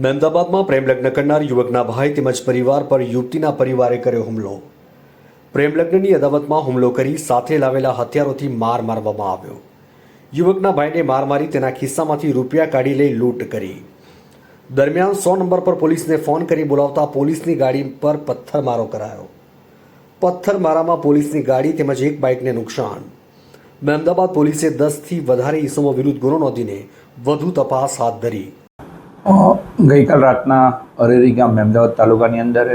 મહેમદાબાદમાં પ્રેમલગ્ન કરનાર યુવકના ભાઈ તેમજ પરિવાર પર યુવતીના પરિવારે કર્યો હુમલો। પ્રેમલગ્નની અદાવતમાં હુમલો કરી સાથે લાવેલા હથિયારોથી માર મારવામાં આવ્યો। યુવકના ભાઈને માર મારી તેના ખિસ્સામાંથી રૂપિયા કાઢી લઈ લૂંટ કરી। દરમિયાન 100 નંબર પર પોલીસને ફોન કરી બોલાવતા પોલીસની ગાડી પર પથ્થરમારો કરાયો। પથ્થરમારામાં પોલીસની ગાડી તેમજ એક બાઇકને નુકસાન। મહેમદાબાદ પોલીસે 10થી વધારે ઇસમો વિરુદ્ધ ગુનો નોંધીને વધુ તપાસ હાથ ધરી। ગઈકાલ રાતના અરેરી ગામ મહેમદાવાદ તાલુકાની અંદર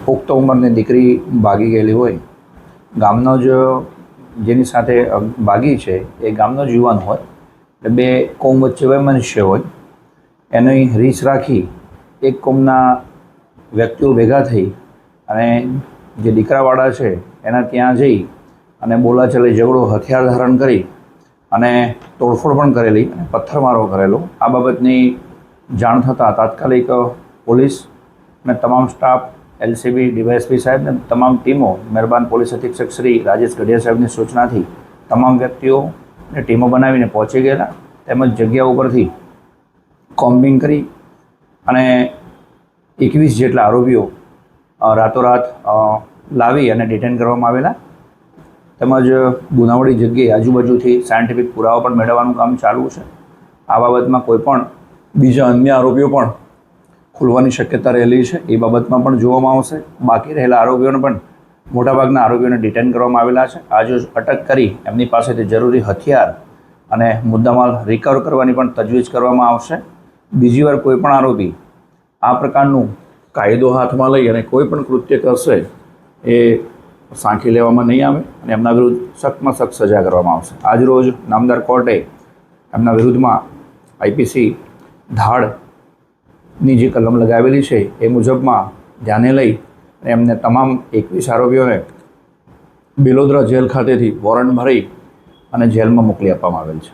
પુખ્ત ઉંમરની દીકરી ભાગી ગયેલી હોય, ગામનો જ જેની સાથે ભાગી છે એ ગામનો જ યુવાન હોય, એટલે બે કોમ વચ્ચે વૈમનસ્ય હોય, એની રીસ રાખી એક કોમના વ્યક્તિઓ ભેગા થઈ અને જે દીકરાવાળા છે એના ત્યાં જઈ અને બોલાચાલી ઝઘડો હથિયાર ધારણ કરી અને તોડફોડ પણ કરેલી અને પથ્થરમારો કરેલો। આ બાબતની જાણ થતાં તાત્કાલિક પોલીસ અને તમામ સ્ટાફ, એલસીબી, ડીવાયએસપી સાહેબ અને તમામ ટીમો, મહેરબાન પોલીસ અધિક્ષક શ્રી રાજેશ ગઢિયા સાહેબની સૂચનાથી તમામ વ્યક્તિઓને ટીમો બનાવીને પહોંચી ગયેલા, તેમજ જગ્યા ઉપરથી કોમ્બિંગ કરી અને 21 જેટલા આરોપીઓ રાતોરાત લાવી અને ડિટેન કરવામાં આવેલા, તેમજ ગુનાવાળી જગ્યાએ આજુબાજુથી સાયન્ટિફિક પુરાવા પણ મેળવવાનું કામ ચાલુ છે। આ બાબતમાં કોઈ પણ બીજા અન્ય આરોપીઓ પણ ખુલવાની શક્યતા રહેલી છે, એ બાબતમાં પણ જોવામાં આવશે। બાકી રહેલા આરોપીઓને પણ મોટાભાગના આરોપીઓને ડિટેન કરવામાં આવેલા છે। આજે અટક કરી એમની પાસેથી જરૂરી હથિયાર અને મુદ્દામાલ રિકવર કરવાની પણ તજવીજ કરવામાં આવશે। બીજી વાર કોઈ પણ આરોપી આ પ્રકારનું કાયદો હાથમાં લઈ અને કોઈ પણ કૃત્ય કરશે એ સાંખી લેવામાં નહીં આવે અને એમના વિરુદ્ધ સખ્તમાં સખ્ત સજા કરવામાં આવશે। આજરોજ નામદાર કોર્ટે એમના વિરુદ્ધમાં આઈપીસી ધાડની જે કલમ લગાવેલી છે એ મુજબમાં ધ્યાને લઈ એમને તમામ 21 આરોપીઓને બિલોદરા જેલ ખાતેથી વોરંટ ભરી અને જેલમાં મોકલી આપવામાં આવેલ છે।